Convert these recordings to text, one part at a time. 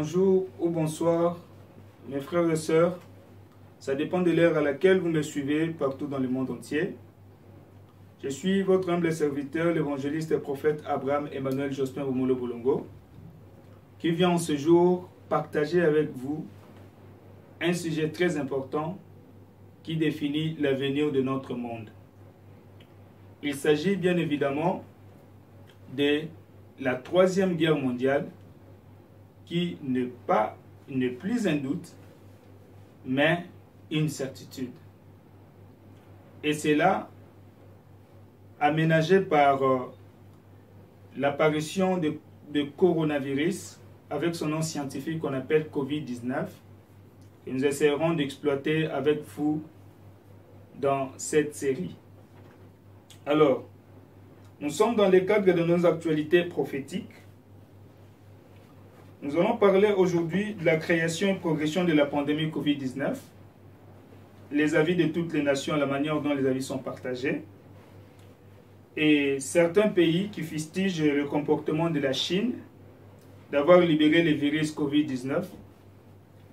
bonjour ou bonsoir, mes frères et sœurs. Ça dépend de l'heure à laquelle vous me suivez partout dans le monde entier. Je suis votre humble serviteur, l'évangéliste et prophète Abraham Emmanuel Jospin Bomolo Bolongo, qui vient en ce jour partager avec vous un sujet très important qui définit l'avenir de notre monde. Il s'agit bien évidemment de la Troisième Guerre mondiale, qui n'est plus un doute, mais une certitude. Et c'est là aménagé par l'apparition de coronavirus avec son nom scientifique qu'on appelle Covid-19, que nous essaierons d'exploiter avec vous dans cette série. Alors, nous sommes dans le cadre de nos actualités prophétiques. Nous allons parler aujourd'hui de la création et progression de la pandémie Covid-19, les avis de toutes les nations, la manière dont les avis sont partagés, et certains pays qui fustigent le comportement de la Chine d'avoir libéré le virus Covid-19,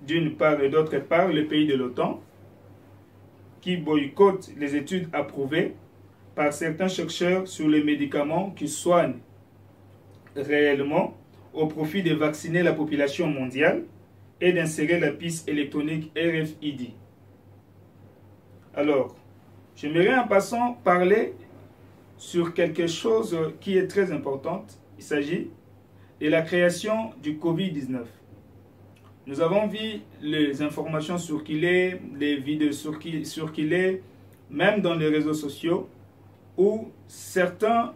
d'une part, et d'autre part, le pays de l'OTAN, qui boycottent les études approuvées par certains chercheurs sur les médicaments qui soignent réellement au profit de vacciner la population mondiale et d'insérer la puce électronique RFID. Alors, j'aimerais en passant parler sur quelque chose qui est très important. Il s'agit de la création du Covid-19. Nous avons vu les informations sur qu'il est, les vidéos sur qu'il est, même dans les réseaux sociaux, où certains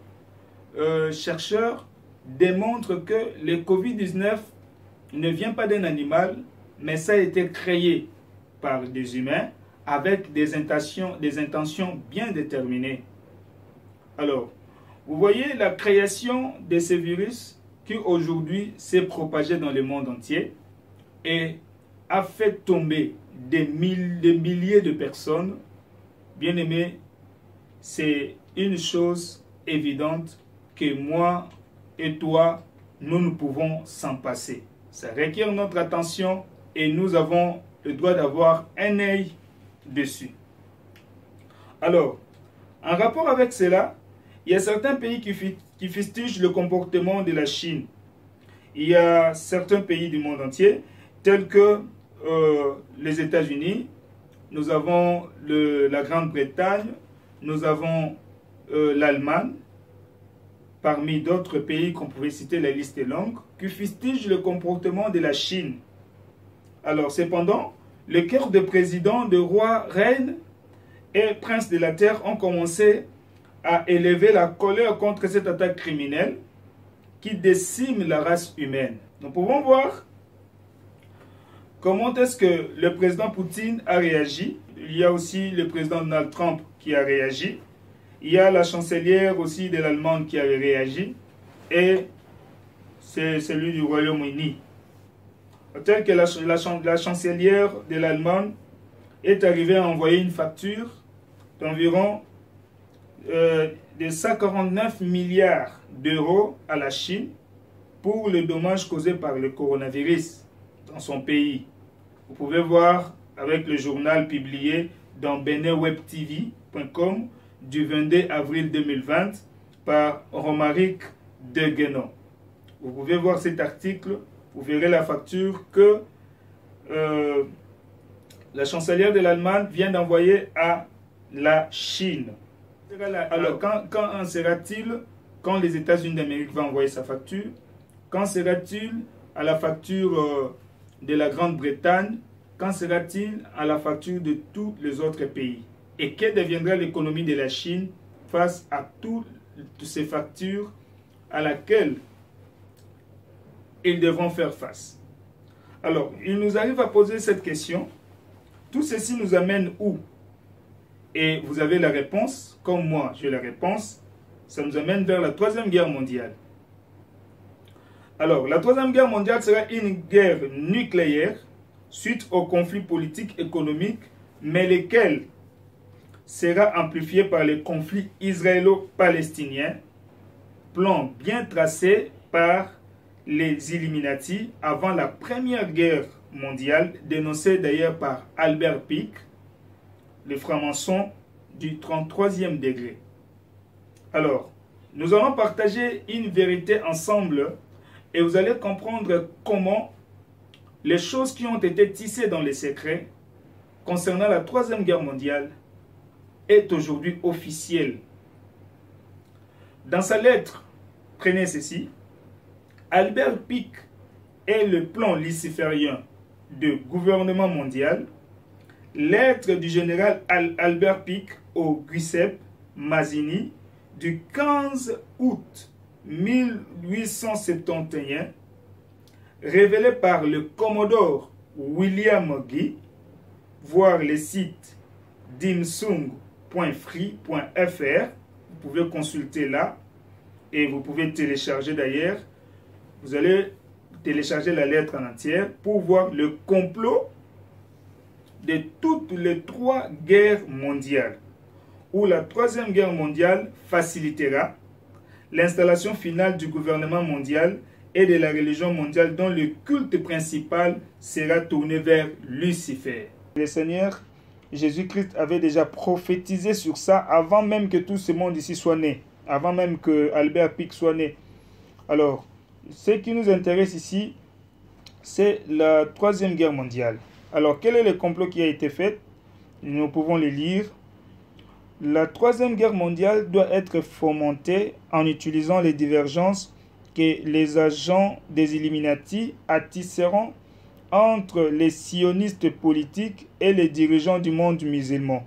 chercheurs démontrent que le Covid-19 ne vient pas d'un animal, mais ça a été créé par des humains avec des intentions bien déterminées. Alors, vous voyez la création de ce virus qui aujourd'hui s'est propagé dans le monde entier et a fait tomber des milliers de personnes. Bien aimés, c'est une chose évidente que moi et toi, nous ne pouvons s'en passer. Ça requiert notre attention et nous avons le droit d'avoir un œil dessus. Alors, en rapport avec cela, il y a certains pays qui fustigent le comportement de la Chine. Il y a certains pays du monde entier, tels que les États-Unis, nous avons la Grande-Bretagne, nous avons l'Allemagne, parmi d'autres pays qu'on pouvait citer, la liste est longue, qui fustigent le comportement de la Chine. Alors, cependant, le cœur de président, de roi, reine et prince de la terre ont commencé à élever la colère contre cette attaque criminelle qui décime la race humaine. Nous pouvons voir comment est-ce que le président Poutine a réagi. Il y a aussi le président Donald Trump qui a réagi. Il y a la chancelière aussi de l'Allemagne qui avait réagi. Et c'est celui du Royaume-Uni. Tel que la chancelière de l'Allemagne est arrivée à envoyer une facture d'environ de 149 milliards d'euros à la Chine pour le dommage causé par le coronavirus dans son pays. Vous pouvez voir avec le journal publié dans benewebtv.com du 22 avril 2020 par Romaric de Guénon. Vous pouvez voir cet article, vous verrez la facture que la chancelière de l'Allemagne vient d'envoyer à la Chine. Alors, quand sera-t-il, quand les États-Unis d'Amérique vont envoyer sa facture, quand sera-t-il à la facture de la Grande-Bretagne, quand sera-t-il à la facture de tous les autres pays? Et quelle deviendra l'économie de la Chine face à toutes ces factures à laquelle ils devront faire face? Alors, il nous arrive à poser cette question. Tout ceci nous amène où? Et vous avez la réponse, comme moi j'ai la réponse, ça nous amène vers la Troisième Guerre mondiale. Alors, la Troisième Guerre mondiale sera une guerre nucléaire suite au conflit politique économique, mais lequel sera amplifié par le conflit israélo-palestinien, plan bien tracé par les Illuminati avant la Première Guerre mondiale, dénoncée d'ailleurs par Albert Pike, le franc-maçon du 33e degré. Alors, nous allons partager une vérité ensemble et vous allez comprendre comment les choses qui ont été tissées dans les secrets concernant la Troisième Guerre mondiale est aujourd'hui officielle. Dans sa lettre, prenez ceci, Albert Pike est le plan luciférien de gouvernement mondial, lettre du général Albert Pike au Giuseppe Mazzini du 15 août 1871, révélée par le commodore William Guy, voir le site dimsung.free.fr, vous pouvez consulter là et vous pouvez télécharger d'ailleurs. Vous allez télécharger la lettre en entière pour voir le complot de toutes les trois guerres mondiales, où la Troisième Guerre mondiale facilitera l'installation finale du gouvernement mondial et de la religion mondiale dont le culte principal sera tourné vers Lucifer. Le Seigneur Jésus-Christ avait déjà prophétisé sur ça avant même que tout ce monde ici soit né, avant même que Albert Pike soit né. Alors, ce qui nous intéresse ici, c'est la Troisième Guerre mondiale. Alors, quel est le complot qui a été fait? Nous pouvons le lire. La Troisième Guerre mondiale doit être fomentée en utilisant les divergences que les agents des Illuminati attisseront entre les sionistes politiques et les dirigeants du monde musulman.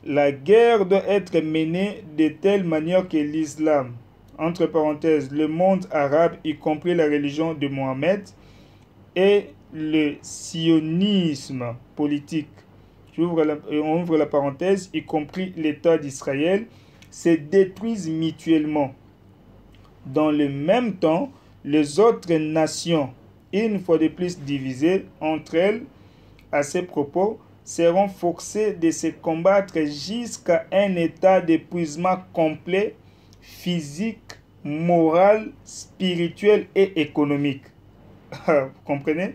La guerre doit être menée de telle manière que l'islam, entre parenthèses, le monde arabe, y compris la religion de Mohammed, et le sionisme politique, on ouvre la parenthèse, y compris l'État d'Israël, se détruisent mutuellement. Dans le même temps, les autres nations, une fois de plus divisées entre elles, à ces propos, seront forcées de se combattre jusqu'à un état d'épuisement complet, physique, moral, spirituel et économique. Vous comprenez?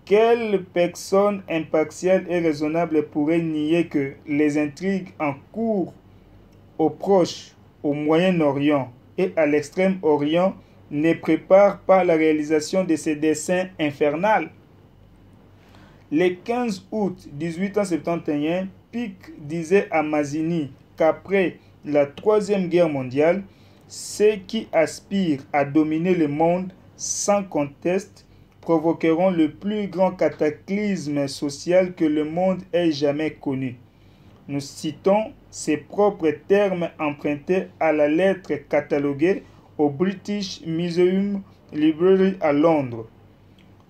Quelle personne impartiale et raisonnable pourrait nier que les intrigues en cours au Proche, au Moyen-Orient et à l'Extrême-Orient ne préparent pas la réalisation de ces desseins infernaux? Le 15 août 1871, Pike disait à Mazzini qu'après la Troisième Guerre mondiale, ceux qui aspirent à dominer le monde sans conteste provoqueront le plus grand cataclysme social que le monde ait jamais connu. Nous citons ses propres termes empruntés à la lettre cataloguée au British Museum Library à Londres.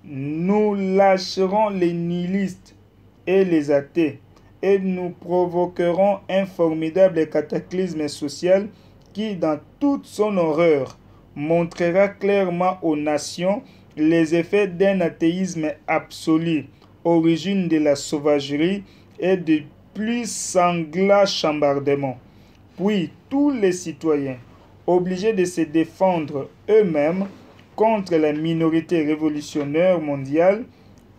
Nous lâcherons les nihilistes et les athées et nous provoquerons un formidable cataclysme social qui, dans toute son horreur, montrera clairement aux nations les effets d'un athéisme absolu, origine de la sauvagerie et de plus sanglants chambardements. Puis tous les citoyens, obligés de se défendre eux-mêmes contre la minorité révolutionnaire mondiale,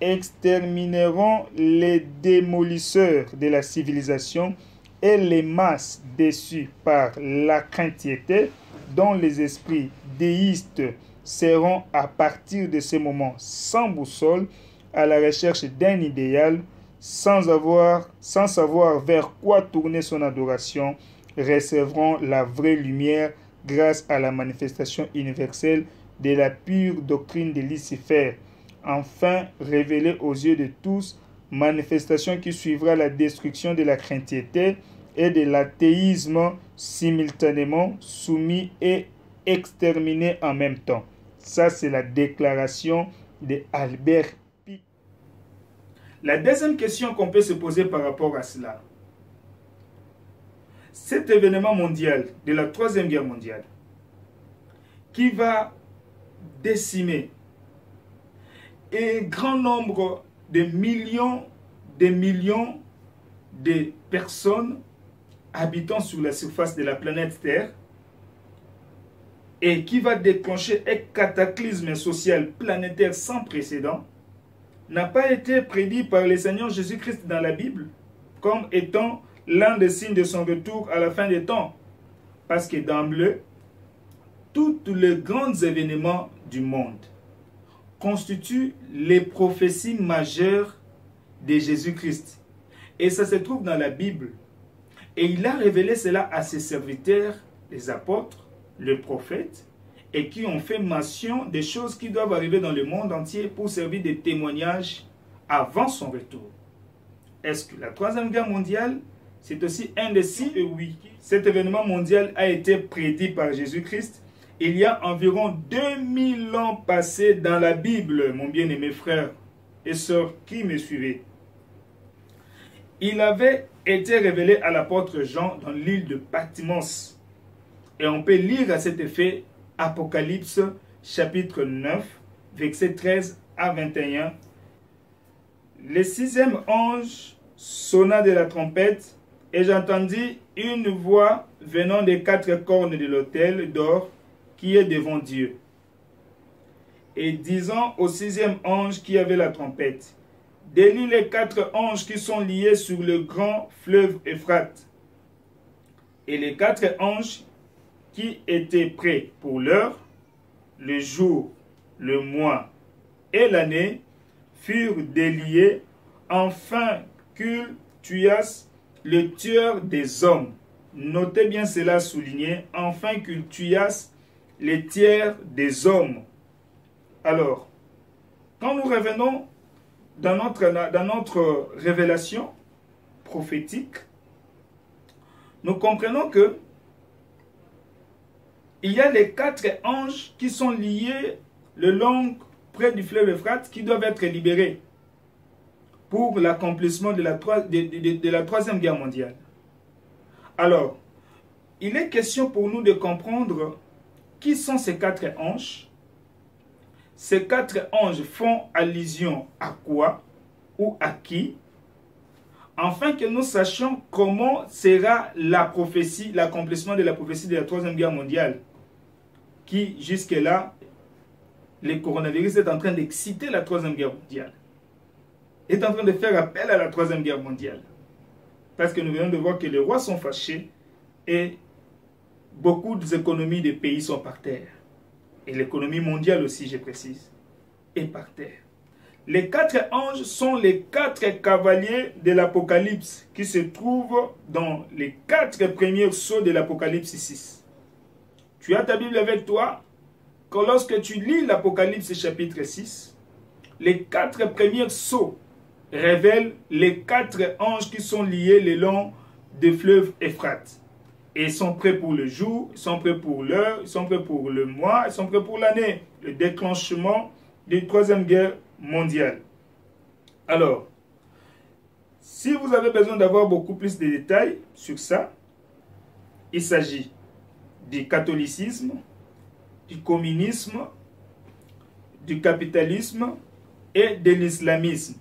extermineront les démolisseurs de la civilisation et les masses déçues par la craintiète dont les esprits déistes seront à partir de ce moment sans boussole, à la recherche d'un idéal, sans savoir vers quoi tourner son adoration, recevront la vraie lumière grâce à la manifestation universelle de la pure doctrine de Lucifer, enfin révélée aux yeux de tous, manifestation qui suivra la destruction de la craintiète et de l'athéisme simultanément soumis et exterminé en même temps. Ça, c'est la déclaration de Albert Pike. La deuxième question qu'on peut se poser par rapport à cela, cet événement mondial de la Troisième Guerre mondiale qui va décimer un grand nombre de millions de personnes habitant sur la surface de la planète Terre, et qui va déclencher un cataclysme social planétaire sans précédent, n'a pas été prédit par le Seigneur Jésus-Christ dans la Bible comme étant l'un des signes de son retour à la fin des temps. Parce que d'emblée, tous les grands événements du monde constituent les prophéties majeures de Jésus-Christ. Et ça se trouve dans la Bible. Et il a révélé cela à ses serviteurs, les apôtres, les prophètes, et qui ont fait mention des choses qui doivent arriver dans le monde entier pour servir de témoignage avant son retour. Est-ce que la Troisième Guerre mondiale, c'est aussi un des signes? Oui. Cet événement mondial a été prédit par Jésus-Christ il y a environ 2000 ans passés dans la Bible, mon bien-aimé frère et sœurs qui me suivez. Il avait été révélé à l'apôtre Jean dans l'île de Patmos. Et on peut lire à cet effet Apocalypse chapitre 9, versets 13 à 21. Le sixième ange sonna de la trompette et j'entendis une voix venant des quatre cornes de l'autel d'or qui est devant Dieu. Et disant au sixième ange qui avait la trompette, délie les quatre anges qui sont liés sur le grand fleuve Euphrate. Et les quatre anges qui étaient prêts pour l'heure, le jour, le mois et l'année furent déliés, afin que tuasse le tueur des hommes. Notez bien cela souligné, afin qu'il tuasse les tiers des hommes. Alors, quand nous revenons dans notre révélation prophétique, nous comprenons que il y a les quatre anges qui sont liés le long près du fleuve Euphrate qui doivent être libérés pour l'accomplissement de la Troisième Guerre mondiale. Alors, il est question pour nous de comprendre qui sont ces quatre anges. Ces quatre anges font allusion à quoi ou à qui, afin que nous sachions comment sera la prophétie, l'accomplissement de la prophétie de la Troisième Guerre mondiale, qui jusque-là, le coronavirus est en train d'exciter la Troisième Guerre mondiale, est en train de faire appel à la Troisième Guerre mondiale, parce que nous venons de voir que les rois sont fâchés et beaucoup d'économies des pays sont par terre. Et l'économie mondiale aussi, je précise, est par terre. Les quatre anges sont les quatre cavaliers de l'Apocalypse qui se trouvent dans les quatre premiers sceaux de l'Apocalypse 6. Tu as ta Bible avec toi, que lorsque tu lis l'Apocalypse chapitre 6, les quatre premiers sceaux révèlent les quatre anges qui sont liés le long du fleuve Euphrate. Et ils sont prêts pour le jour, ils sont prêts pour l'heure, ils sont prêts pour le mois, ils sont prêts pour l'année. Le déclenchement de la Troisième Guerre mondiale. Alors, si vous avez besoin d'avoir beaucoup plus de détails sur ça, il s'agit du catholicisme, du communisme, du capitalisme et de l'islamisme.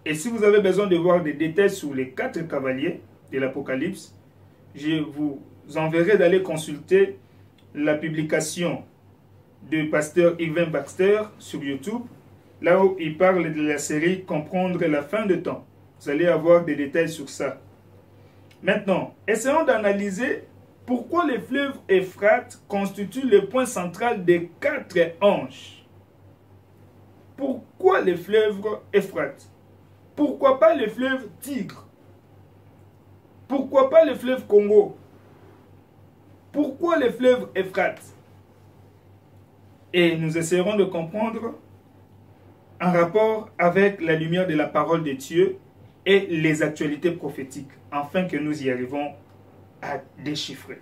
Et si vous avez besoin de voir des détails sur les quatre cavaliers de l'Apocalypse, je vous enverrai d'aller consulter la publication du pasteur Irvin Baxter sur YouTube, là où il parle de la série Comprendre la fin de temps. Vous allez avoir des détails sur ça. Maintenant, essayons d'analyser pourquoi le fleuve Euphrate constitue le point central des quatre anges. Pourquoi le fleuve Euphrate? Pourquoi pas le fleuve Tigre? Pourquoi pas le fleuve Congo? Pourquoi le fleuve Euphrate? Et nous essaierons de comprendre en rapport avec la lumière de la parole de Dieu et les actualités prophétiques, afin que nous y arrivons à déchiffrer.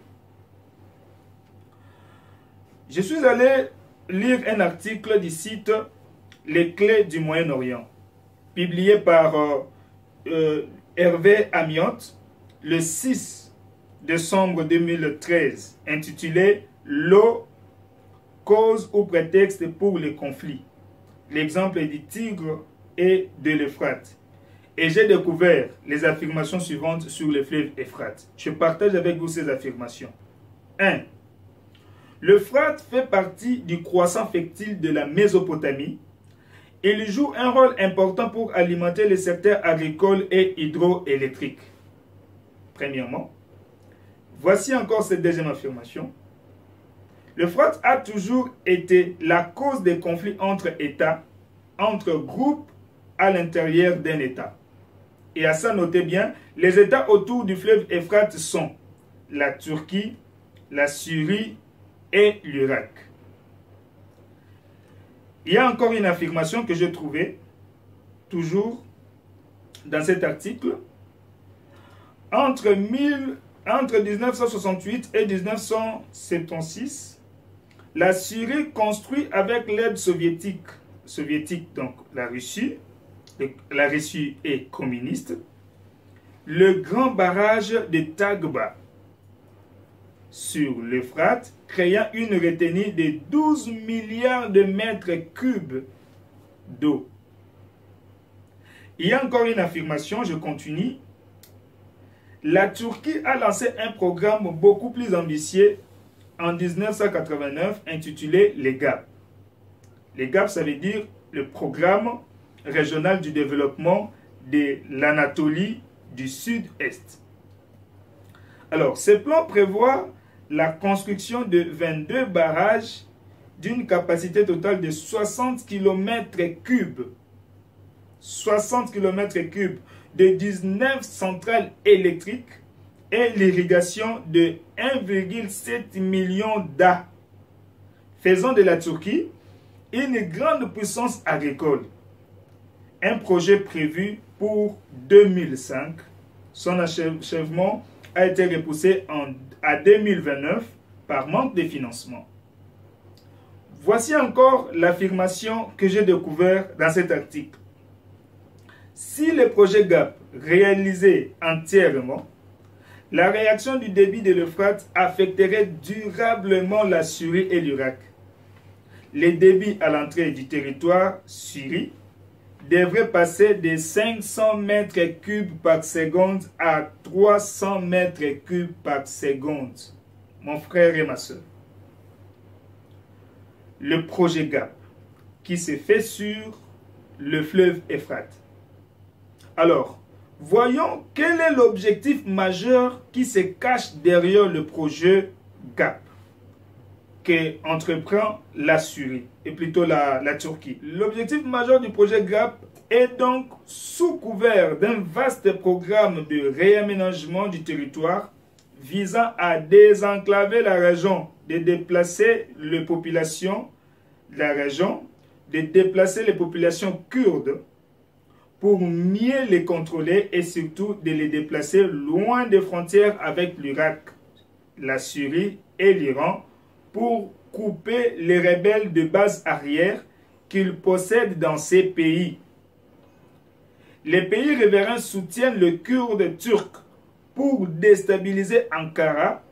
Je suis allé lire un article du site Les Clés du Moyen-Orient, publié par Hervé Amiot le 6 décembre 2013, intitulé « L'eau, cause ou prétexte pour les conflits ». L'exemple est du Tigre et de l'Euphrate. Et j'ai découvert les affirmations suivantes sur le fleuve Euphrate. Je partage avec vous ces affirmations. 1. L'Euphrate fait partie du croissant fertile de la Mésopotamie. Il joue un rôle important pour alimenter les secteurs agricoles et hydroélectriques. Premièrement, voici encore cette deuxième affirmation. L'Euphrate a toujours été la cause des conflits entre États, entre groupes à l'intérieur d'un État. Et à ça, notez bien, les États autour du fleuve Euphrate sont la Turquie, la Syrie et l'Irak. Il y a encore une affirmation que j'ai trouvée, toujours dans cet article. Entre 1968 et 1976, la Syrie construit avec l'aide soviétique, donc la Russie est communiste, le grand barrage de Tagba sur l'Euphrate, créant une retenue de 12 milliards de mètres cubes d'eau. Il y a encore une affirmation, je continue. La Turquie a lancé un programme beaucoup plus ambitieux en 1989 intitulé les GAP. Les GAP, ça veut dire le programme régional du développement de l'Anatolie du Sud-Est. Alors, ce plan prévoit la construction de 22 barrages d'une capacité totale de 60 km3. 60 km3 de 19 centrales électriques et l'irrigation de 1,7 million d'ânes, faisant de la Turquie une grande puissance agricole. Un projet prévu pour 2005. Son achèvement a été repoussé à 2029 par manque de financement. Voici encore l'affirmation que j'ai découverte dans cet article. Si le projet GAP réalisé entièrement, la réaction du débit de l'Euphrate affecterait durablement la Syrie et l'Irak. Les débits à l'entrée du territoire Syrie devraient passer de 500 mètres cubes par seconde à 300 mètres cubes par seconde. Mon frère et ma soeur. Le projet GAP qui se fait sur le fleuve Euphrate. Alors, voyons quel est l'objectif majeur qui se cache derrière le projet GAP qu'entreprend la Syrie, et plutôt la Turquie. L'objectif majeur du projet GAP est donc, sous couvert d'un vaste programme de réaménagement du territoire visant à désenclaver la région, de déplacer les populations de la région, de déplacer les populations kurdes pour mieux les contrôler et surtout de les déplacer loin des frontières avec l'Irak, la Syrie et l'Iran pour couper les rebelles de base arrière qu'ils possèdent dans ces pays. Les pays riverains soutiennent le Kurde turc pour déstabiliser Ankara,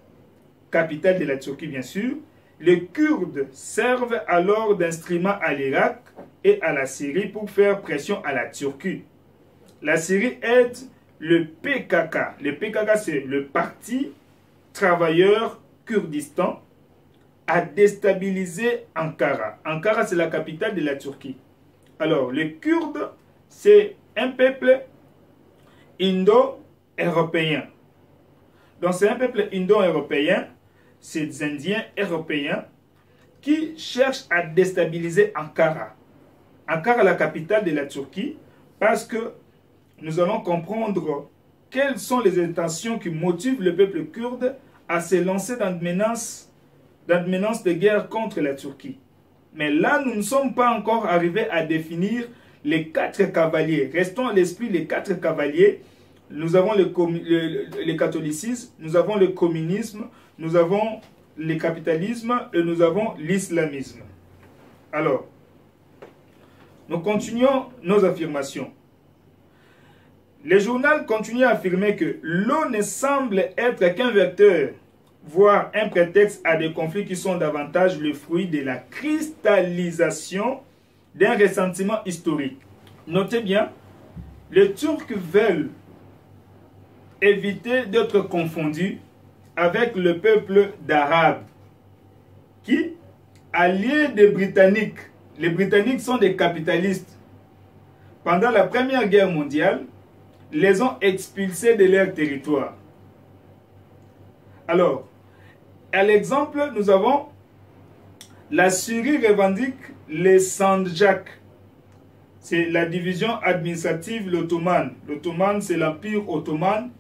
capitale de la Turquie bien sûr. Les Kurdes servent alors d'instrument à l'Irak et à la Syrie pour faire pression à la Turquie. La Syrie aide le PKK. Le PKK, c'est le Parti Travailleur Kurdistan, à déstabiliser Ankara. Ankara, c'est la capitale de la Turquie. Alors, les Kurdes, c'est un peuple indo-européen. Donc, c'est un peuple indo-européen, c'est des Indiens européens qui cherchent à déstabiliser Ankara. Ankara, la capitale de la Turquie, parce que nous allons comprendre quelles sont les intentions qui motivent le peuple kurde à se lancer dans une menace de guerre contre la Turquie. Mais là, nous ne sommes pas encore arrivés à définir les 4 cavaliers. Restons à l'esprit les 4 cavaliers. Nous avons le catholicisme, nous avons le communisme, nous avons le capitalisme et nous avons l'islamisme. Alors, nous continuons nos affirmations. Le journal continue à affirmer que l'eau ne semble être qu'un vecteur, voire un prétexte à des conflits qui sont davantage le fruit de la cristallisation d'un ressentiment historique. Notez bien, les Turcs veulent éviter d'être confondus avec le peuple d'Arabes qui, alliés des Britanniques, les Britanniques sont des capitalistes, pendant la Première Guerre mondiale, les ont expulsés de leur territoire. Alors, à l'exemple, nous avons la Syrie revendique les Sandjaks. C'est la division administrative l'Ottoman. L'Ottoman, c'est l'Empire ottoman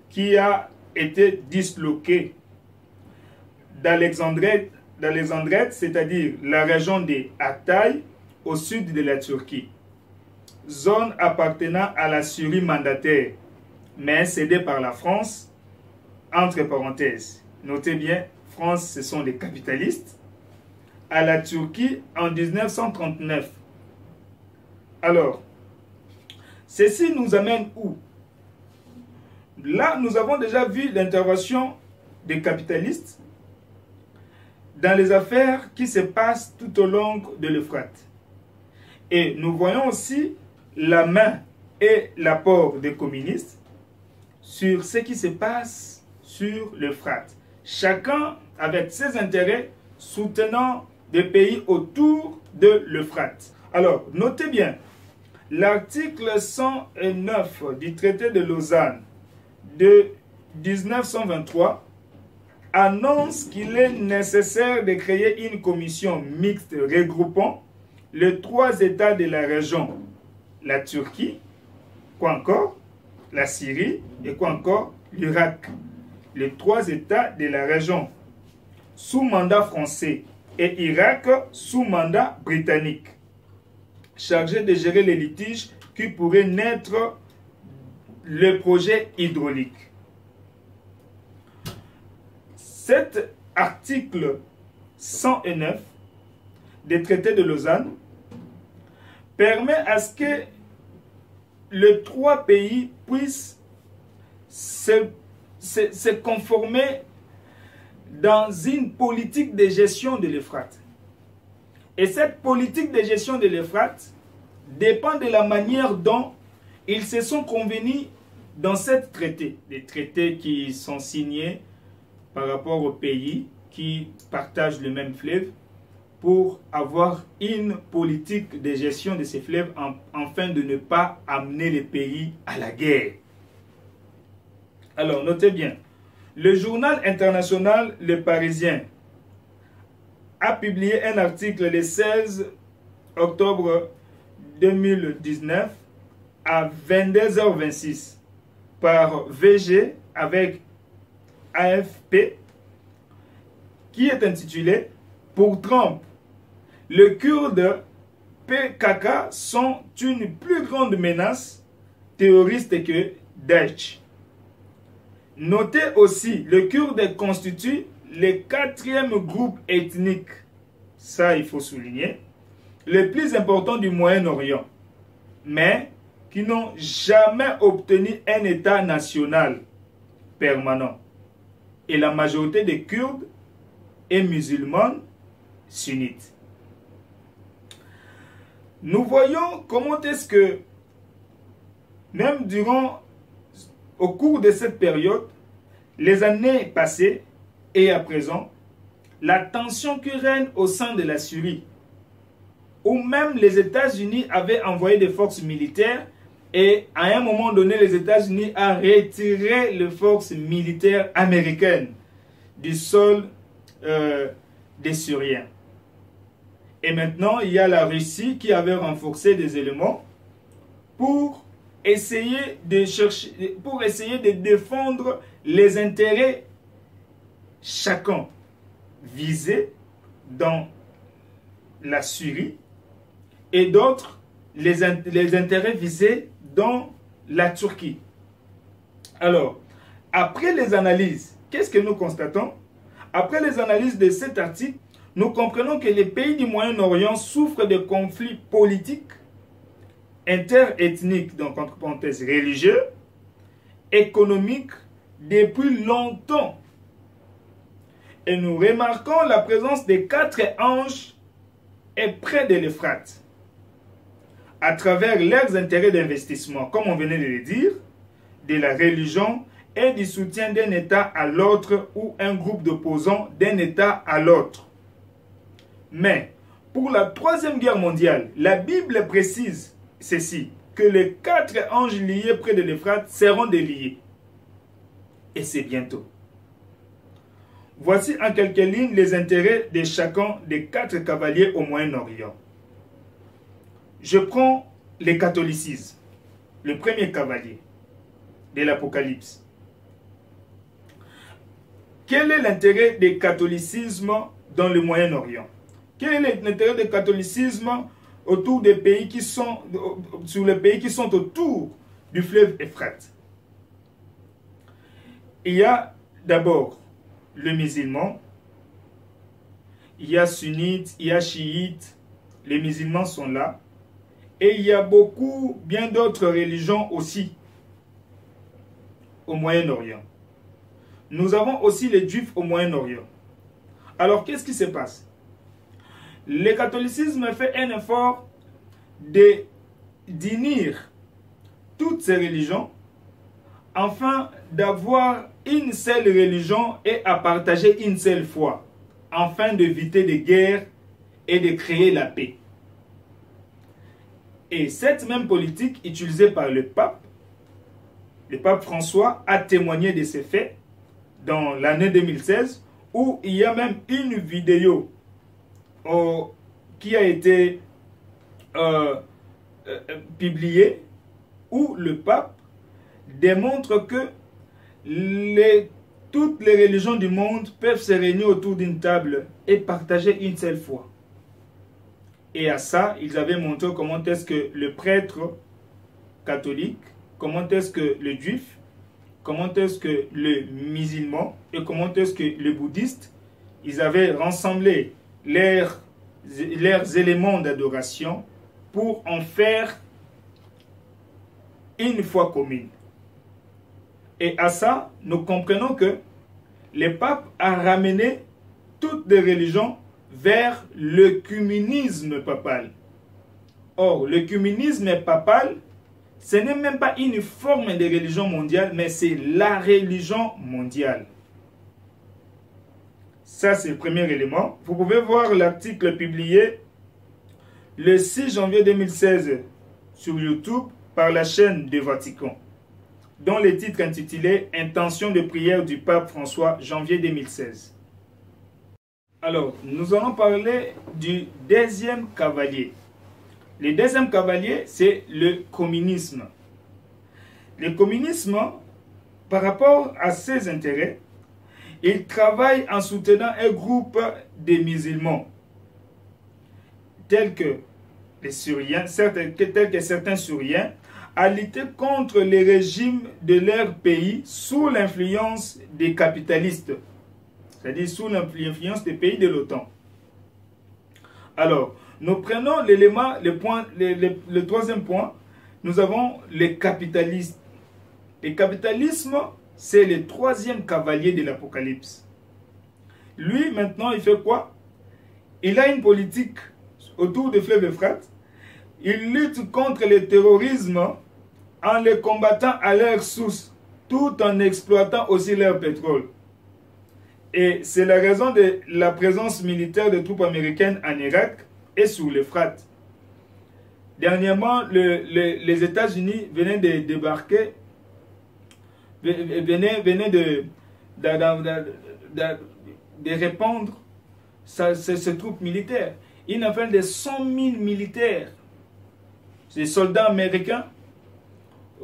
qui a été disloqué d'Alexandrette, c'est-à-dire la région des Hatay, au sud de la Turquie. Zone appartenant à la Syrie mandataire, mais cédée par la France, entre parenthèses. Notez bien, France, ce sont les capitalistes, à la Turquie en 1939. Alors, ceci nous amène où? Là, nous avons déjà vu l'intervention des capitalistes dans les affaires qui se passent tout au long de l'Euphrate. Et nous voyons aussi la main et l'apport des communistes sur ce qui se passe sur l'Euphrate. Chacun avec ses intérêts soutenant des pays autour de l'Euphrate. Alors, notez bien, l'article 109 du traité de Lausanne de 1923 annonce qu'il est nécessaire de créer une commission mixte regroupant les 3 États de la région, la Turquie, quoi encore, la Syrie et quoi encore, l'Irak. Les 3 États de la région sous mandat français et Irak sous mandat britannique, chargés de gérer les litiges qui pourraient naître le projet hydraulique. Cet article 109 des traités de Lausanne permet à ce que les 3 pays puissent se conformer dans une politique de gestion de l'Euphrate. Et cette politique de gestion de l'Euphrate dépend de la manière dont ils se sont convenus dans cette traité. Les traités qui sont signés par rapport aux pays qui partagent le même fleuve pour avoir une politique de gestion de ces fleuves afin de ne pas amener les pays à la guerre. Alors, notez bien, le journal international Le Parisien a publié un article le 16 octobre 2019 à 22h26 par VG avec AFP qui est intitulé « Pour Trump, les Kurdes PKK sont une plus grande menace terroriste que Daesh ». Notez aussi, les Kurdes constituent le 4e groupe ethnique, ça il faut souligner, le plus important du Moyen-Orient, mais qui n'ont jamais obtenu un État national permanent. Et la majorité des Kurdes est musulmane sunnite. Nous voyons comment est-ce que, même au cours de cette période, les années passées et à présent, la tension qui règne au sein de la Syrie, où même les États-Unis avaient envoyé des forces militaires et à un moment donné, les États-Unis ont retiré les forces militaires américaines du sol des Syriens. Et maintenant, il y a la Russie qui avait renforcé des éléments pour essayer de défendre les intérêts chacun visés dans la Syrie et d'autres les intérêts visés dans la Turquie. Alors, après les analyses, qu'est-ce que nous constatons? Après les analyses de cet article, nous comprenons que les pays du Moyen-Orient souffrent de conflits politiques, interethniques, donc entre parenthèses religieux, économiques, depuis longtemps. Et nous remarquons la présence des 4 anges et près de l'Euphrate, à travers leurs intérêts d'investissement, comme on venait de le dire, de la religion et du soutien d'un État à l'autre ou un groupe d'opposants d'un État à l'autre. Mais pour la Troisième Guerre mondiale, la Bible précise ceci, que les 4 anges liés près de l'Euphrate seront déliés. Et c'est bientôt. Voici en quelques lignes les intérêts de chacun des 4 cavaliers au Moyen-Orient. Je prends le catholicisme, le premier cavalier de l'Apocalypse. Quel est l'intérêt du catholicisme dans le Moyen-Orient? Quel est l'intérêt du catholicisme autour des pays qui sont, sur les pays qui sont autour du fleuve Euphrate? Il y a d'abord le musulman, il y a sunnite, il y a chiite, les musulmans sont là, et il y a beaucoup, bien d'autres religions aussi au Moyen-Orient. Nous avons aussi les juifs au Moyen-Orient. Alors qu'est-ce qui se passe? Le catholicisme fait un effort d'unir toutes ces religions afin d'avoir une seule religion et à partager une seule foi, afin d'éviter des guerres et de créer la paix. Et cette même politique utilisée par le pape François a témoigné de ces faits dans l'année 2016, où il y a même une vidéo qui a été publiée, où le pape démontre que toutes les religions du monde peuvent se réunir autour d'une table et partager une seule foi. Et à ça, ils avaient montré comment est-ce que le prêtre catholique, comment est-ce que le juif, comment est-ce que le musulman et comment est-ce que le bouddhiste, ils avaient rassemblé leurs éléments d'adoration pour en faire une foi commune. Et à ça, nous comprenons que le pape a ramené toutes les religions vers l'œcuménisme papal. Or, l'œcuménisme papal, ce n'est même pas une forme de religion mondiale, mais c'est la religion mondiale. Ça, c'est le premier élément. Vous pouvez voir l'article publié le 6 janvier 2016 sur YouTube par la chaîne du Vatican, dont le titre intitulé « Intention de prière du pape François, janvier 2016 ». Alors, nous allons parler du deuxième cavalier. Le deuxième cavalier, c'est le communisme. Le communisme, par rapport à ses intérêts, il travaille en soutenant un groupe de musulmans, tels que les Syriens, tels que certains Syriens, à lutter contre les régimes de leur pays sous l'influence des capitalistes, c'est-à-dire sous l'influence des pays de l'OTAN. Alors, nous prenons l'élément, le troisième point, nous avons les capitalistes. Le capitalisme, c'est le troisième cavalier de l'Apocalypse. Lui, maintenant, il fait quoi? Il a une politique autour du fleuve Euphrate. Il lutte contre le terrorisme en les combattant à leur source, tout en exploitant aussi leur pétrole. Et c'est la raison de la présence militaire de troupes américaines en Irak et sur l'Euphrate. Dernièrement, les États-Unis venaient de débarquer, venaient de répandre ces troupes militaires. Ils ont fait des 100 000 militaires, des soldats américains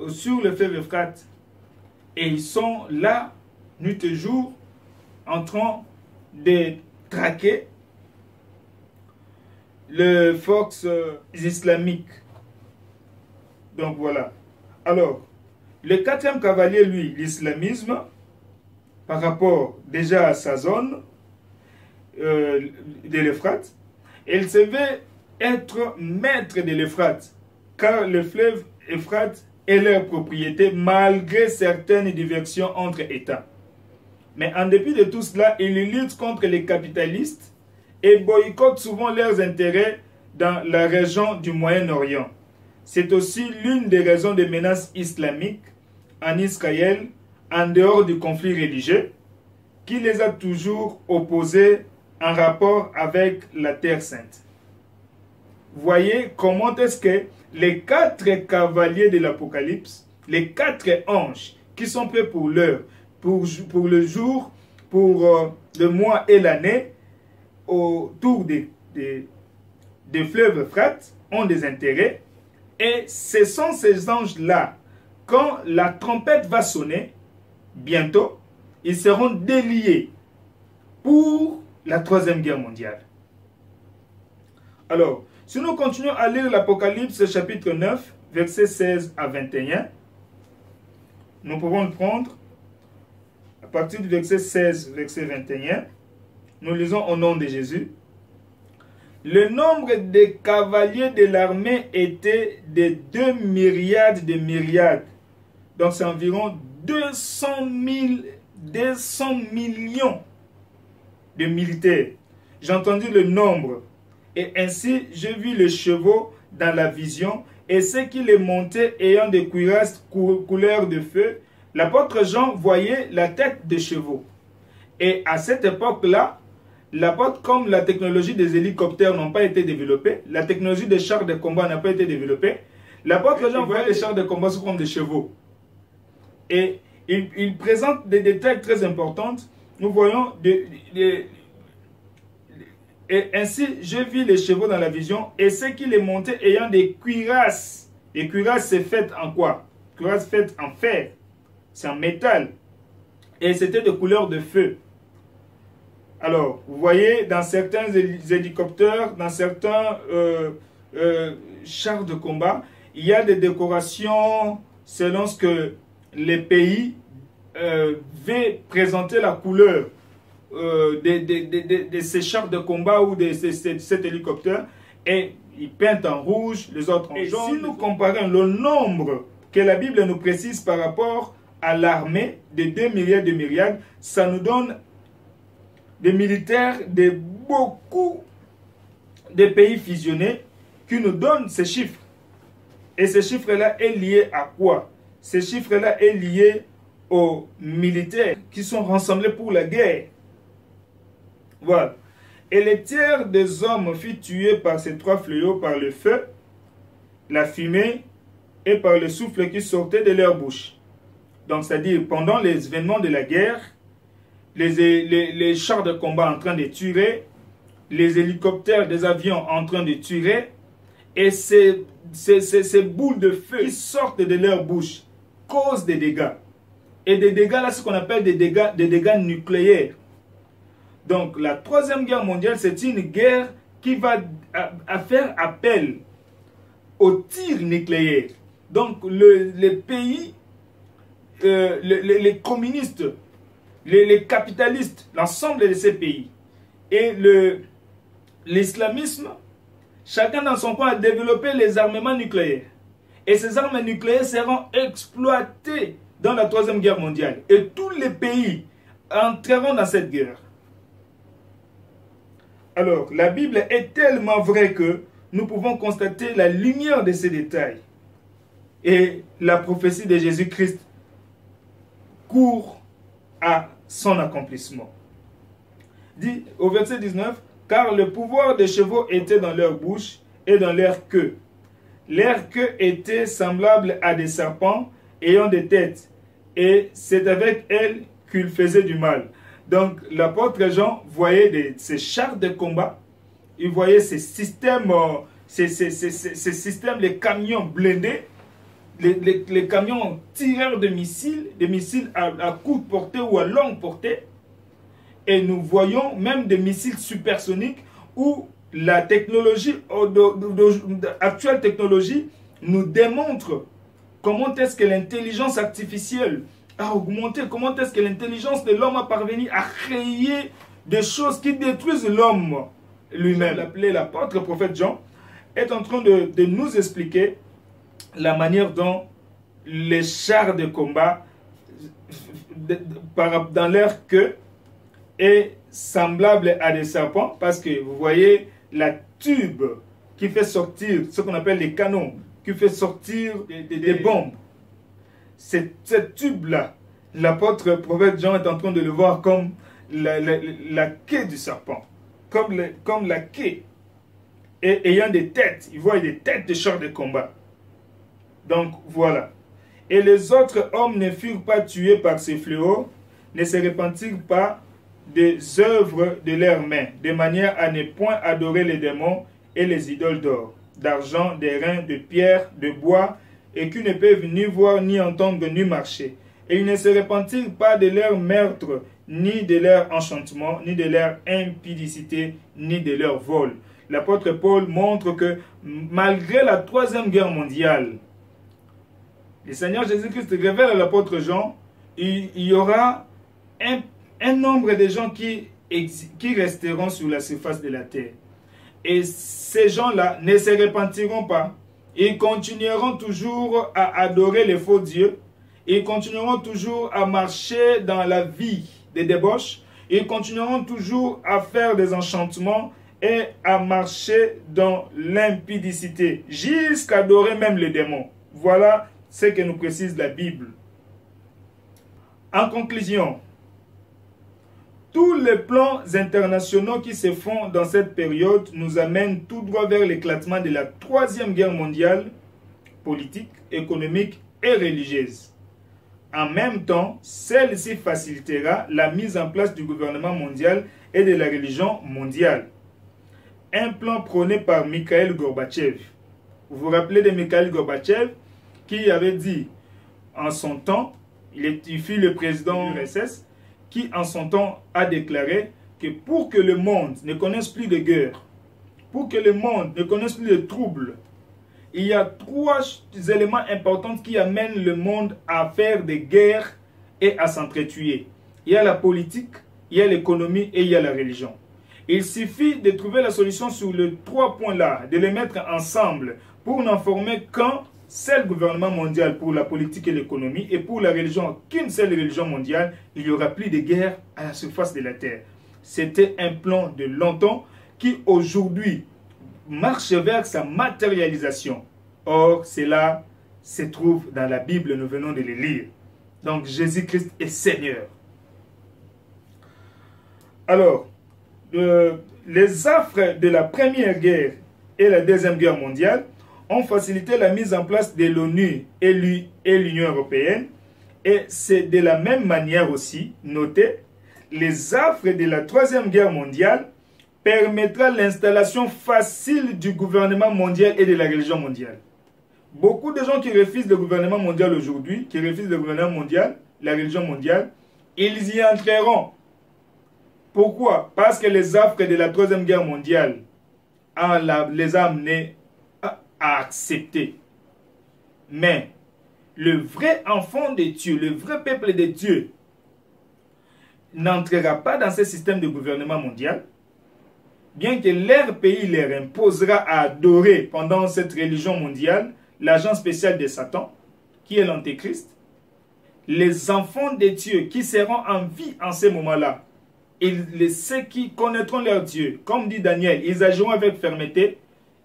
sur le fleuve Euphrate. Et ils sont là, nuit et jour, en train de traquer les forces islamiques. Donc voilà. Alors, le quatrième cavalier, lui, l'islamisme, par rapport déjà à sa zone de l'Euphrate, il se veut être maître de l'Euphrate, car le fleuve Euphrate est leur propriété malgré certaines diversions entre États. Mais en dépit de tout cela, ils luttent contre les capitalistes et boycottent souvent leurs intérêts dans la région du Moyen-Orient. C'est aussi l'une des raisons des menaces islamiques en Israël, en dehors du conflit religieux, qui les a toujours opposés en rapport avec la Terre Sainte. Voyez comment est-ce que les 4 cavaliers de l'Apocalypse, les 4 anges qui sont prêts pour l'heure, pour le jour, pour le mois et l'année, autour des fleuves Euphrate, ont des intérêts. Et ce sont ces anges-là, quand la trompette va sonner, bientôt, ils seront déliés pour la 3e guerre mondiale. Alors, si nous continuons à lire l'Apocalypse chapitre 9, versets 16 à 21, nous pouvons le prendre à partir du verset 16, verset 21. Nous lisons au nom de Jésus. Le nombre des cavaliers de l'armée était de 2 myriades de myriades. Donc c'est environ 200 millions de militaires. J'ai entendu le nombre. Et ainsi, je vis les chevaux dans la vision, et ceux qui les montaient ayant des cuirasses couleur de feu. L'apôtre Jean voyait la tête des chevaux. Et à cette époque-là, l'apôtre, comme la technologie des hélicoptères n'ont pas été développée, la technologie des chars de combat n'a pas été développée, l'apôtre Jean voyait les chars de combat sous forme de chevaux. Et il présente des détails très importants. Nous voyons et ainsi, je vis les chevaux dans la vision, et ceux qui les montaient ayant des cuirasses. Et cuirasses, c'est fait en quoi? Cuirasses faites en fer. C'est en métal. Et c'était de couleur de feu. Alors, vous voyez, dans certains hélicoptères, dans certains chars de combat, il y a des décorations selon ce que les pays veulent présenter la couleur de ces chars de combat ou de cet hélicoptère, et ils peintent en rouge, les autres en jaune. Si nous comparons le nombre que la Bible nous précise par rapport à l'armée de 2 myriades de myriades, ça nous donne des militaires de beaucoup de pays fusionnés qui nous donnent ces chiffres. Et ces chiffres-là est lié à quoi? Ces chiffres-là est lié aux militaires qui sont rassemblés pour la guerre. Voilà. Et le tiers des hommes fut tué par ces 3 fléaux, par le feu, la fumée et par le souffle qui sortait de leur bouche. Donc, c'est-à-dire, pendant les événements de la guerre, les chars de combat en train de tuer, les hélicoptères des avions en train de tuer, et ces boules de feu qui sortent de leur bouche causent des dégâts. Et des dégâts, là, ce qu'on appelle des dégâts nucléaires. Donc, la 3e guerre mondiale, c'est une guerre qui va faire appel aux tirs nucléaires. Donc, les pays, les communistes, les capitalistes, l'ensemble de ces pays, et l'islamisme, chacun dans son coin a développé les armements nucléaires. Et ces armes nucléaires seront exploitées dans la 3e guerre mondiale. Et tous les pays entreront dans cette guerre. Alors, la Bible est tellement vraie que nous pouvons constater la lumière de ces détails. Et la prophétie de Jésus-Christ court à son accomplissement. Dit au verset 19, « Car le pouvoir des chevaux était dans leur bouche et dans leur queue. Leur queue était semblable à des serpents ayant des têtes, et c'est avec elles qu'ils faisaient du mal. » Donc, l'apôtre Jean voyait ces chars de combat, il voyait ces systèmes, les camions blindés, les camions tireurs de missiles, des missiles à courte portée ou à longue portée. Et nous voyons même des missiles supersoniques où la technologie, actuelle technologie, nous démontre comment est-ce que l'intelligence artificielle a augmenté, comment est-ce que l'intelligence de l'homme a parvenu à créer des choses qui détruisent l'homme lui-même. L'appelé l'apôtre prophète Jean est en train de nous expliquer la manière dont les chars de combat dans leur queue est semblable à des serpents, parce que vous voyez la tube qui fait sortir ce qu'on appelle les canons, qui fait sortir des bombes. Cette tube-là, l'apôtre prophète Jean est en train de le voir comme la queue du serpent. comme la quai, et ayant des têtes. Ils voient des têtes de chars de combat. Donc voilà. Et les autres hommes ne furent pas tués par ces fléaux, ne se repentirent pas des œuvres de leurs mains, de manière à ne point adorer les démons et les idoles d'or, d'argent, d'airain, de pierre, de bois, et qui ne peuvent ni voir, ni entendre, ni marcher. Et ils ne se repentirent pas de leur meurtre, ni de leur enchantement, ni de leur impudicité, ni de leur vol. L'apôtre Paul montre que malgré la Troisième Guerre mondiale, le Seigneur Jésus-Christ révèle à l'apôtre Jean, il y aura un nombre de gens qui resteront sur la surface de la terre. Et ces gens-là ne se repentiront pas. Ils continueront toujours à adorer les faux dieux. Ils continueront toujours à marcher dans la vie des débauches. Ils continueront toujours à faire des enchantements et à marcher dans l'impudicité, jusqu'à adorer même les démons. Voilà ce que nous précise la Bible. En conclusion, tous les plans internationaux qui se font dans cette période nous amènent tout droit vers l'éclatement de la Troisième Guerre mondiale, politique, économique et religieuse. En même temps, celle-ci facilitera la mise en place du gouvernement mondial et de la religion mondiale. Un plan prôné par Mikhail Gorbatchev. Vous vous rappelez de Mikhail Gorbatchev qui avait dit en son temps, il fut le président de l'URSS, qui en son temps a déclaré que pour que le monde ne connaisse plus de guerre, pour que le monde ne connaisse plus de troubles, il y a trois éléments importants qui amènent le monde à faire des guerres et à s'entretuer. Il y a la politique, il y a l'économie et il y a la religion. Il suffit de trouver la solution sur les trois points-là, de les mettre ensemble pour n'en former qu'un seul gouvernement mondial pour la politique et l'économie, et pour la religion, qu'une seule religion mondiale. Il n'y aura plus de guerre à la surface de la terre. C'était un plan de longtemps qui aujourd'hui marche vers sa matérialisation. Or, cela se trouve dans la Bible, nous venons de le lire. Donc, Jésus-Christ est Seigneur. Alors, les affres de la Première Guerre et la Deuxième Guerre mondiale ont facilité la mise en place de l'ONU et l'Union européenne. Et c'est de la même manière aussi, notez, les affres de la Troisième Guerre mondiale permettra l'installation facile du gouvernement mondial et de la religion mondiale. Beaucoup de gens qui refusent le gouvernement mondial aujourd'hui, qui refusent le gouvernement mondial, la religion mondiale, ils y entreront. Pourquoi? Parce que les affres de la Troisième Guerre mondiale les a amenés à accepter. Mais le vrai enfant de Dieu, le vrai peuple de Dieu, n'entrera pas dans ce système de gouvernement mondial, bien que leur pays leur imposera à adorer pendant cette religion mondiale l'agent spécial de Satan, qui est l'Antéchrist. Les enfants de Dieu qui seront en vie en ce moment-là, ceux qui connaîtront leur Dieu, comme dit Daniel, ils agiront avec fermeté,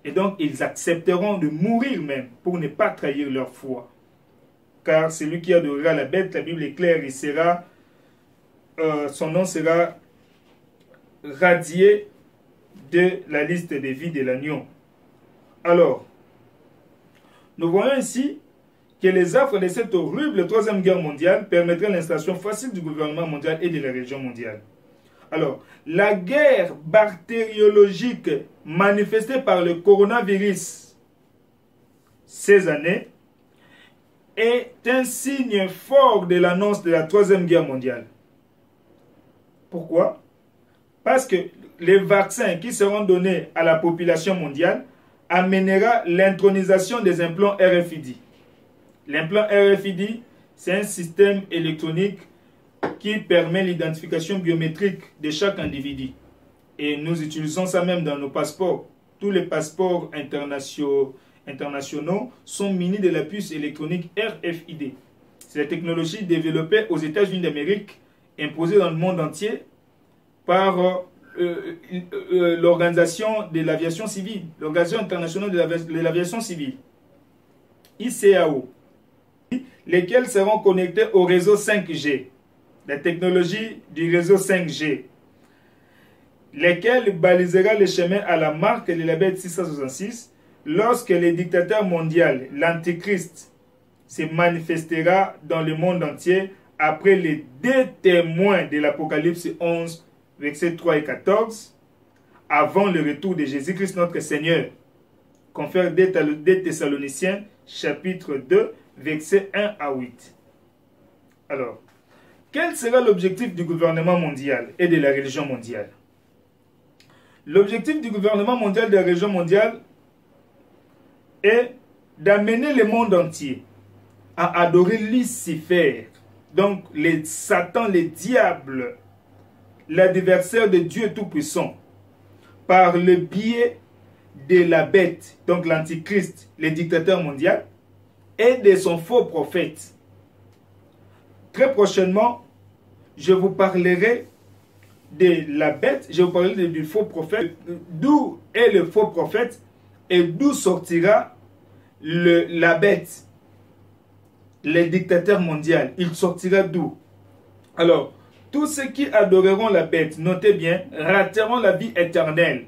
et donc ils accepteront de mourir même pour ne pas trahir leur foi. Car celui qui adorera la bête, la Bible est claire, son nom sera radié de la liste des vies de l'agneau. Alors, nous voyons ici que les affres de cette horrible Troisième Guerre mondiale permettraient l'installation facile du gouvernement mondial et de la religion mondiale. Alors, la guerre bactériologique manifestée par le coronavirus ces années est un signe fort de l'annonce de la Troisième Guerre mondiale. Pourquoi? Parce que les vaccins qui seront donnés à la population mondiale amènera l'intronisation des implants RFID. L'implant RFID, c'est un système électronique qui permet l'identification biométrique de chaque individu. Et nous utilisons ça même dans nos passeports. Tous les passeports internationaux sont munis de la puce électronique RFID. C'est la technologie développée aux États-Unis d'Amérique, imposée dans le monde entier par l'Organisation de l'aviation civile, l'Organisation internationale de l'aviation civile, ICAO, lesquels seront connectés au réseau 5G, la technologie du réseau 5G. lesquels balisera le chemin à la marque de la bête 666, lorsque le dictateur mondial, l'Antichrist, se manifestera dans le monde entier après les deux témoins de l'Apocalypse 11, versets 3 et 14, avant le retour de Jésus-Christ notre Seigneur. Confère 2 Thessaloniciens, chapitre 2, versets 1 à 8. Alors, quel sera l'objectif du gouvernement mondial et de la religion mondiale? L'objectif du gouvernement mondial et de la religion mondiale est d'amener le monde entier à adorer Lucifer, donc les Satan, les diables, l'adversaire de Dieu Tout-Puissant, par le biais de la bête, donc l'Antichrist, le dictateur mondial, et de son faux prophète. Très prochainement, je vous parlerai de la bête, je vous parlerai du faux prophète, d'où est le faux prophète et d'où sortira la bête, le dictateur mondial. Il sortira d'où? Alors, tous ceux qui adoreront la bête, notez bien, rateront la vie éternelle.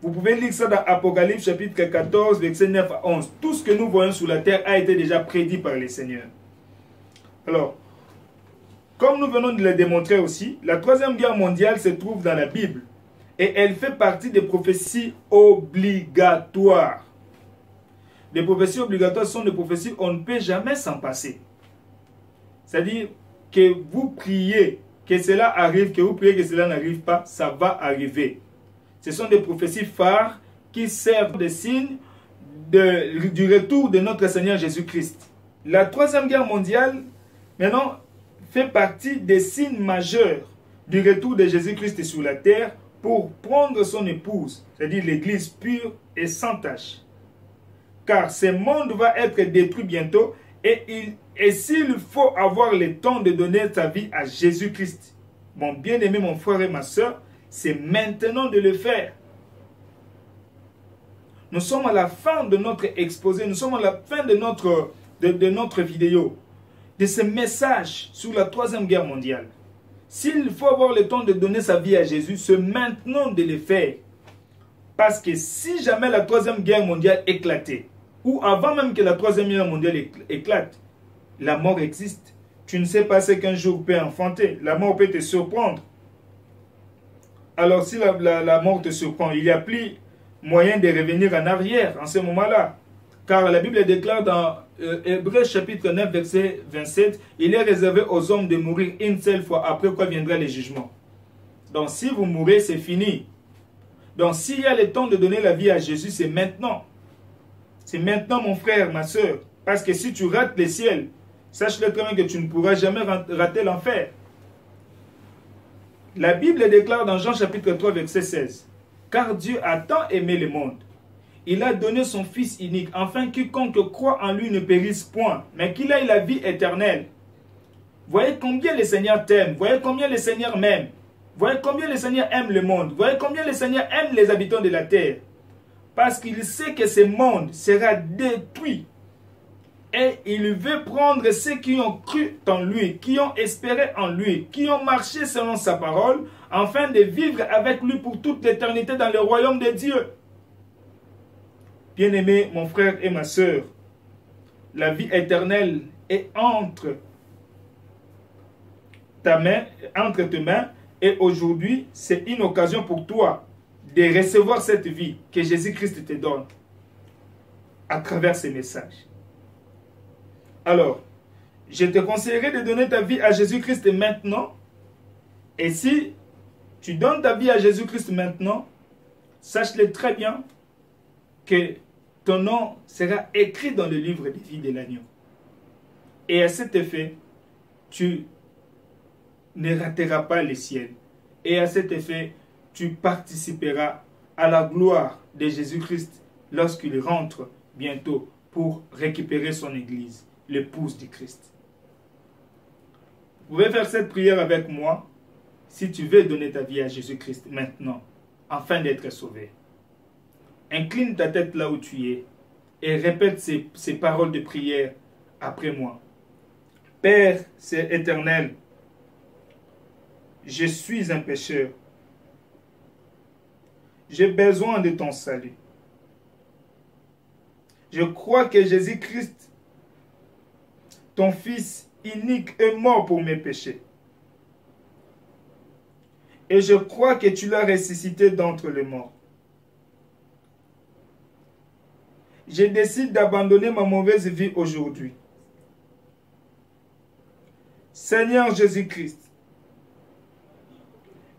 Vous pouvez lire ça dans Apocalypse chapitre 14, versets 9 à 11. Tout ce que nous voyons sur la terre a été déjà prédit par le Seigneur. Alors, comme nous venons de le démontrer aussi, la troisième guerre mondiale se trouve dans la Bible. Et elle fait partie des prophéties obligatoires. Les prophéties obligatoires sont des prophéties où on ne peut jamais s'en passer. C'est-à-dire que vous priez que cela arrive, que vous priez que cela n'arrive pas, ça va arriver. Ce sont des prophéties phares qui servent de signe du retour de notre Seigneur Jésus-Christ. La troisième guerre mondiale, maintenant, fait partie des signes majeurs du retour de Jésus-Christ sur la terre pour prendre son épouse, c'est-à-dire l'Église pure et sans tache. Car ce monde va être détruit bientôt et s'il faut avoir le temps de donner sa vie à Jésus-Christ, mon bien-aimé, mon frère et ma soeur, c'est maintenant de le faire. Nous sommes à la fin de notre exposé, nous sommes à la fin de notre vidéo, de ce message sur la troisième guerre mondiale. S'il faut avoir le temps de donner sa vie à Jésus, c'est maintenant de le faire. Parce que si jamais la troisième guerre mondiale éclatait, ou avant même que la troisième guerre mondiale éclate, la mort existe. Tu ne sais pas ce qu'un jour peut enfanter. La mort peut te surprendre. Alors si la mort te surprend, il n'y a plus moyen de revenir en arrière en ce moment-là. Car la Bible déclare dans Hébreux chapitre 9, verset 27, il est réservé aux hommes de mourir une seule fois, après quoi viendra le jugement. Donc si vous mourrez, c'est fini. Donc s'il y a le temps de donner la vie à Jésus, c'est maintenant. C'est maintenant, mon frère, ma soeur. Parce que si tu rates le ciel, sache-le très bien que tu ne pourras jamais rater l'enfer. La Bible déclare dans Jean chapitre 3, verset 16, « Car Dieu a tant aimé le monde. Il a donné son Fils unique, afin que quiconque croit en lui ne périsse point, mais qu'il ait la vie éternelle. » Voyez combien le Seigneur t'aime. Voyez combien le Seigneur m'aime. Voyez combien le Seigneur aime le monde. Voyez combien le Seigneur aime les habitants de la terre. Parce qu'il sait que ce monde sera détruit. Et il veut prendre ceux qui ont cru en lui, qui ont espéré en lui, qui ont marché selon sa parole, afin de vivre avec lui pour toute l'éternité dans le royaume de Dieu. Bien-aimé, mon frère et ma soeur, la vie éternelle est entre tes mains, et aujourd'hui, c'est une occasion pour toi de recevoir cette vie que Jésus-Christ te donne à travers ces messages. Alors, je te conseillerais de donner ta vie à Jésus-Christ maintenant. Et si tu donnes ta vie à Jésus-Christ maintenant, sache-le très bien que ton nom sera écrit dans le livre des vies de l'agneau. Et à cet effet, tu ne rateras pas le ciel. Et à cet effet, tu participeras à la gloire de Jésus-Christ lorsqu'il rentre bientôt pour récupérer son église, l'épouse du Christ. Vous pouvez faire cette prière avec moi si tu veux donner ta vie à Jésus-Christ maintenant, afin d'être sauvé. Incline ta tête là où tu es et répète ces paroles de prière après moi. Père, c'est éternel, je suis un pécheur. j'ai besoin de ton salut. Je crois que Jésus-Christ, ton Fils unique, est mort pour mes péchés. Et je crois que tu l'as ressuscité d'entre les morts. Je décide d'abandonner ma mauvaise vie aujourd'hui. Seigneur Jésus-Christ,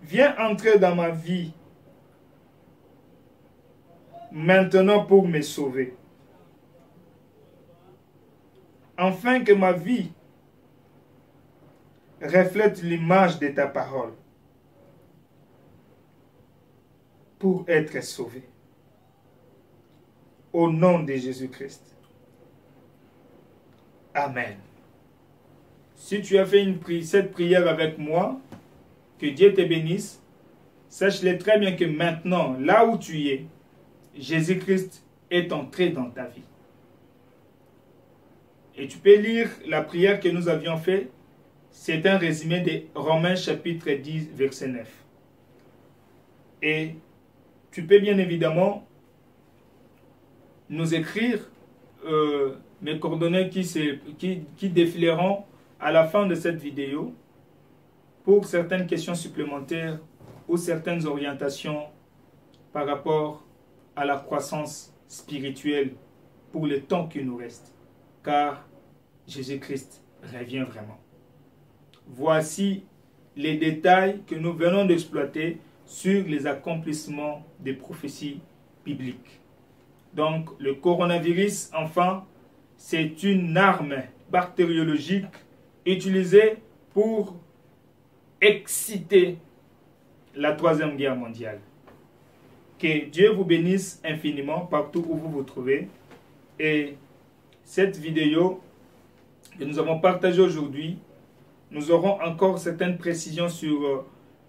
viens entrer dans ma vie maintenant pour me sauver. Afin que ma vie reflète l'image de ta parole pour être sauvé. Au nom de Jésus-Christ. Amen. Si tu as fait cette prière avec moi, que Dieu te bénisse. Sache-le très bien que maintenant, là où tu es, Jésus-Christ est entré dans ta vie. Et tu peux lire la prière que nous avions faite. C'est un résumé de Romains chapitre 10, verset 9. Et tu peux bien évidemment nous écrire mes coordonnées qui défileront à la fin de cette vidéo pour certaines questions supplémentaires ou certaines orientations par rapport à la croissance spirituelle pour le temps qui nous reste, car Jésus-Christ revient vraiment. Voici les détails que nous venons d'exploiter sur les accomplissements des prophéties bibliques. Donc, le coronavirus, enfin, c'est une arme bactériologique utilisée pour exciter la Troisième Guerre mondiale. Que Dieu vous bénisse infiniment partout où vous vous trouvez. Et cette vidéo que nous avons partagée aujourd'hui, nous aurons encore certaines précisions sur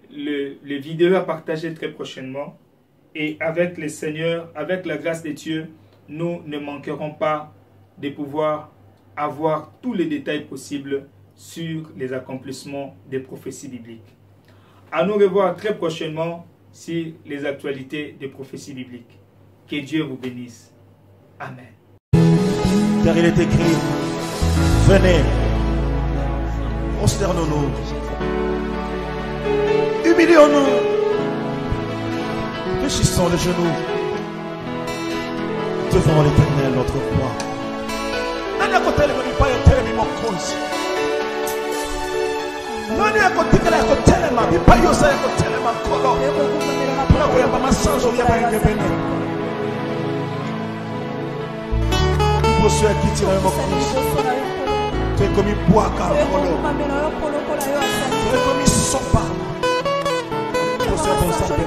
les vidéos à partager très prochainement. Et avec le Seigneur, avec la grâce de Dieu, nous ne manquerons pas de pouvoir avoir tous les détails possibles sur les accomplissements des prophéties bibliques. À nous revoir très prochainement sur les actualités des prophéties bibliques. Que Dieu vous bénisse. Amen. Car il est écrit, venez, prosternons-nous, humilions-nous, fléchissons les genoux devant l'Éternel, notre roi. Ceux qui tirent un tu es comme une boîte à polo. Tu es comme une sopa. Pour ce bon sapin.